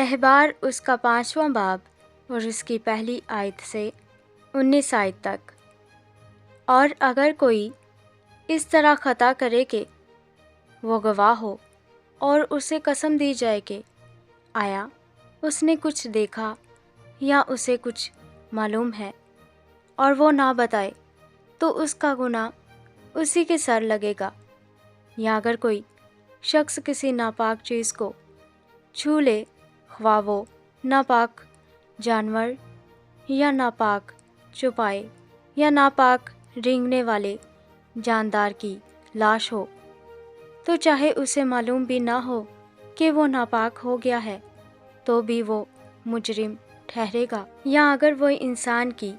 احبار اس کا 5واں باب اور اس کی پہلی آیت سے 19 آیت تک۔ اور اگر کوئی اس طرح خطا کرے کہ وہ گواہ ہو اور اسے قسم دی جائے کہ آیا اس نے کچھ دیکھا یا اسے کچھ معلوم ہے اور وہ نہ بتائے تو اس کا گناہ اسی کے سر لگے گا۔ یا اگر کوئی شخص کسی ناپاک چیز کو چھو لے، خواہ وہ ناپاک جانور یا ناپاک چوپائے یا ناپاک رینگنے والے جاندار کی لاش ہو، تو چاہے اسے معلوم بھی نہ ہو کہ وہ ناپاک ہو گیا ہے تو بھی وہ مجرم ٹھہرے گا۔ یا اگر وہ انسان کی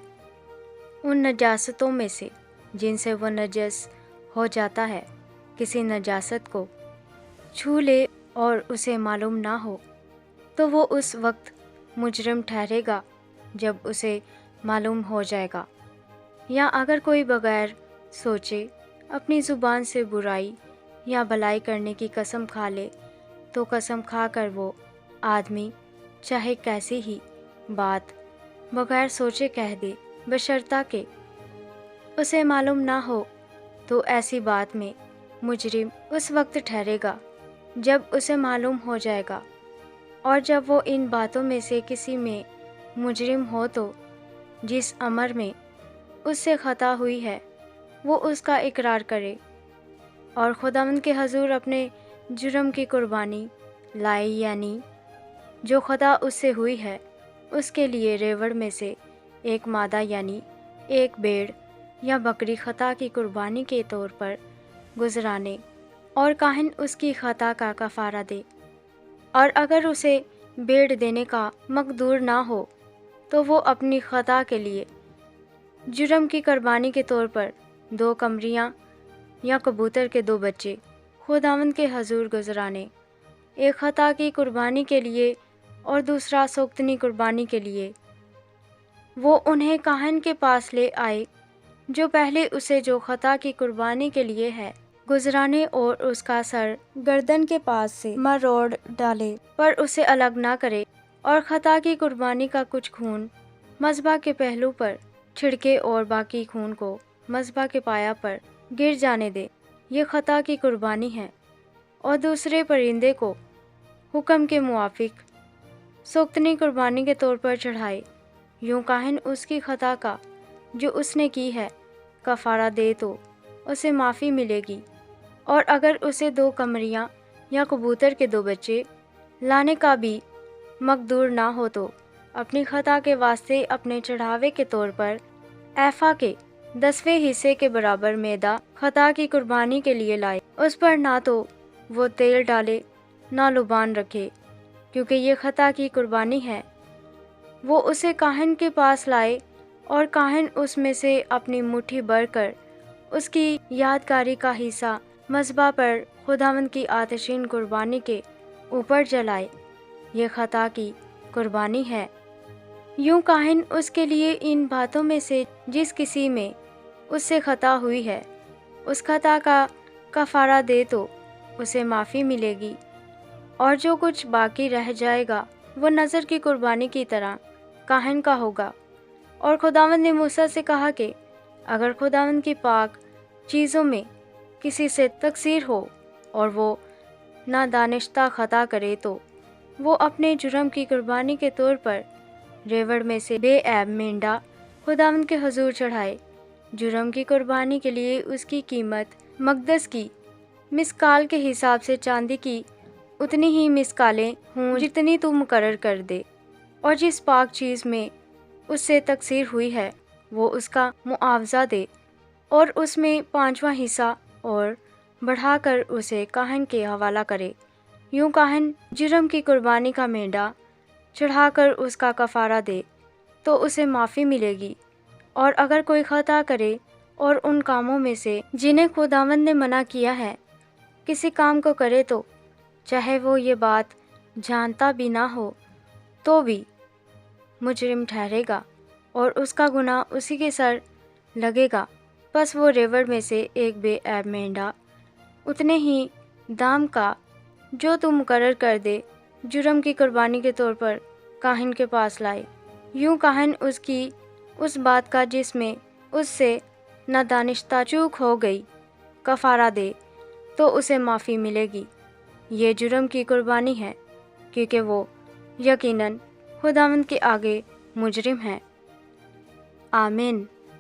ان نجاستوں میں سے جن سے وہ نجس ہو جاتا ہے کسی نجاست کو چھو لے اور اسے معلوم نہ ہو تو وہ اس وقت مجرم ٹھہرے گا جب اسے معلوم ہو جائے گا۔ یا اگر کوئی بغیر سوچے اپنی زبان سے برائی یا بھلائی کرنے کی قسم کھا لے تو قسم کھا کر وہ آدمی چاہے کیسی ہی بات بغیر سوچے کہہ دے، بشرطیٰ کہ اسے معلوم نہ ہو، تو ایسی بات میں مجرم اس وقت ٹھہرے گا جب اسے معلوم ہو جائے گا۔ اور جب وہ ان باتوں میں سے کسی میں مجرم ہو تو جس امر میں اس سے خطا ہوئی ہے وہ اس کا اقرار کرے اور خداوند کے حضور اپنے جرم کی قربانی لائے، یعنی جو خطا اس سے ہوئی ہے اس کے لیے ریوڑ میں سے ایک مادہ یعنی ایک بھیڑ یا بکری خطا کی قربانی کے طور پر گزرانے، اور کاہن اس کی خطا کا کفارہ دے۔ اور اگر اسے بھیڑ دینے کا مقدور نہ ہو تو وہ اپنی خطا کے لیے جرم کی قربانی کے طور پر 2 قمریاں یا کبوتر کے 2 بچے خداوند کے حضور گزرانے، ایک خطا کی قربانی کے لیے اور دوسرا سوگتنی قربانی کے لیے۔ وہ انہیں کاہن کے پاس لے آئے جو پہلے اسے جو خطا کی قربانی کے لیے ہے گزرانے، اور اس کا سر گردن کے پاس سے مروڑ ڈالے پر اسے الگ نہ کرے، اور خطا کی قربانی کا کچھ خون مذبح کے پہلو پر چھڑکے اور باقی خون کو مذبح کے پایا پر گر جانے دے، یہ خطا کی قربانی ہے۔ اور دوسرے پرندے کو حکم کے موافق سوگتنی قربانی کے طور پر چڑھائے، یوں کاہن اس کی خطا کا جو اس نے کی ہے کفارہ دے تو اسے معافی ملے گی۔ اور اگر اسے 2 قمریاں یا کبوتر کے 2 بچے لانے کا بھی مقدور نہ ہو تو اپنی خطا کے واسطے اپنے چڑھاوے کے طور پر ایفا کے 10ویں حصے کے برابر میدہ خطا کی قربانی کے لیے لائے، اس پر نہ تو وہ تیل ڈالے نہ لبان رکھے، کیونکہ یہ خطا کی قربانی ہے۔ وہ اسے کاہن کے پاس لائے اور کاہن اس میں سے اپنی مٹھی بھر کر اس کی یادگاری کا حصہ مذبح پر خداوند کی آتشین قربانی کے اوپر جلائے، یہ خطا کی قربانی ہے۔ یوں کاہن اس کے لیے ان باتوں میں سے جس کسی میں اس سے خطا ہوئی ہے اس خطا کا کفارہ دے تو اسے معافی ملے گی، اور جو کچھ باقی رہ جائے گا وہ نذر کی قربانی کی طرح کاہن کا ہوگا۔ اور خداوند نے موسیٰ سے کہا کہ اگر خداوند کی پاک چیزوں میں کسی سے تقصیر ہو اور وہ نادانستہ خطا کرے تو وہ اپنے جرم کی قربانی کے طور پر ریوڑ میں سے بے عیب مینڈا خداوند کے حضور چڑھائے۔ جرم کی قربانی کے لیے اس کی قیمت مقدس کی مثقال کے حساب سے چاندی کی اتنی ہی مثقالیں ہوں جتنی تو مقرر کر دے، اور جس پاک چیز میں اس سے تقصیر ہوئی ہے وہ اس کا معاوضہ دے، اور اس میں 5واں حصہ اور بڑھا کر اسے کاہن کے حوالہ کرے۔ یوں کاہن جرم کی قربانی کا مینڈا چڑھا کر اس کا کفارہ دے تو اسے معافی ملے گی۔ اور اگر کوئی خطا کرے اور ان کاموں میں سے جنہیں خداوند نے منع کیا ہے کسی کام کو کرے تو چاہے وہ یہ بات جانتا بھی نہ ہو تو بھی مجرم ٹھہرے گا اور اس کا گناہ اسی کے سر لگے گا۔ پس وہ ریوڑ میں سے ایک بے عیب مینڈا اتنے ہی دام کا جو تو مقرر کر دے جرم کی قربانی کے طور پر کاہن کے پاس لائے۔ یوں کاہن اس کی اس بات کا جس میں اس سے نادانستہ چوک ہو گئی کفارہ دے تو اسے معافی ملے گی۔ یہ جرم کی قربانی ہے کیونکہ وہ یقیناً خداوند کے آگے مجرم ہے۔ آمین۔